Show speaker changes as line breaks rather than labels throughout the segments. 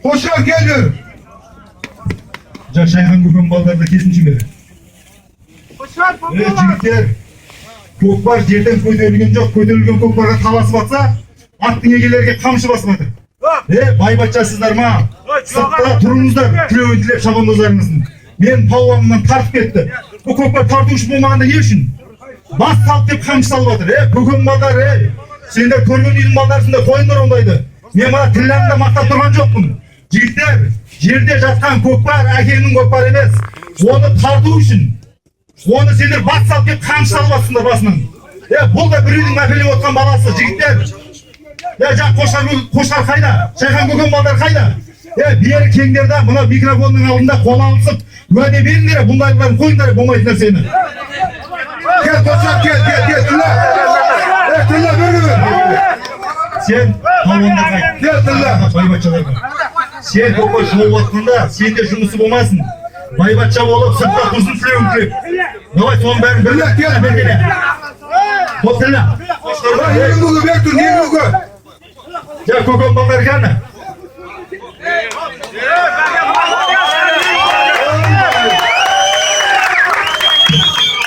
Koşar geliyor.
Жашайган көкөм балдарды кесинчи керек. Жигиттер, көкпар жерден көтөрүлгөн жок, көтөрүлгөн көкпарга таласып атса, аттың эгелерге камшы басып атыр. Байбатчасыздар ма? Сыртта туруңуздар, күлөбүн тилеп шабандоздарыңыздын. Мен палуанымдан тартып кетти. Бу көкпар тартуушу болмаганда эмне үчүн? Бас салып деп камшы салып атыр. Көкөм балдар, сендер көргөн үйдүн балдарсыңдар, коюңдар ондайды. Мен мына тилламда мактап турган жокмун. Жигиттер, жерде жатқан көкпар әкеңнің көкпар емес. Оны тарту үшін. Оны сендер бас салып деп камшы салып атсыңдар басынан. Бұл да біреудің мәпелеп отқан баласы, жігіттер. Қошқар қайда? Шайқан көкем балдар қайда? Бері кеңдерді мына микрофонның алдында қол алысып, уәде беріңдер, бұндайларын қойыңдар, болмайтын нәрсені.
Gel koşar gel Tilla. Tilla bölümü.
Sen pavonda qayt.
Gel Tilla.
Байбатчаларға. Sen көкпар шоу уақытында сенде жұмысы болмасын. Байбатча болып сыртта тұрсын сүлеуің керек. Давай соның бәрін бірлік кел бергене. Топ Тilla.
Yerin bugu bektur, yerin bugu.
Көкем балдар кәні.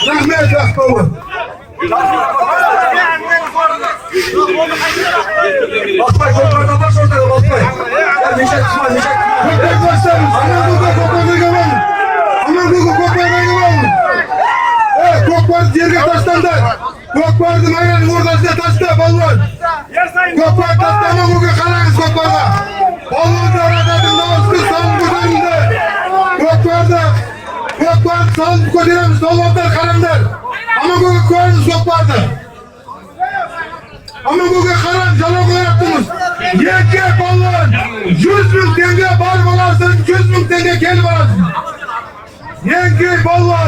Rahmet Akbaba.
Basmay, ko'klardan bosh o'rtaga basmay. Nishon tushmay, nishon.
Ko'klar boshlaymiz. Aman bugu ko'klarga olun. Aman bugu ko'klarga olun. Ko'klar yerga tashlanlar. Ko'klarni mayani o'rtasiga tashla balvon. Ko'klar tashlama bugu qarang'iz ko'klarga. Balvonlar adadini olsin, son ko'taringlar. Ko'klar son ko'taramiz, balvonlar qaranglar. Aman bugu ko'ramiz ko'klarni. Ama bu karan cana koyattınız. Yenge ballan 100.000 tenge bar balarsın, 100.000 tenge gel balarsın. Yenge ballan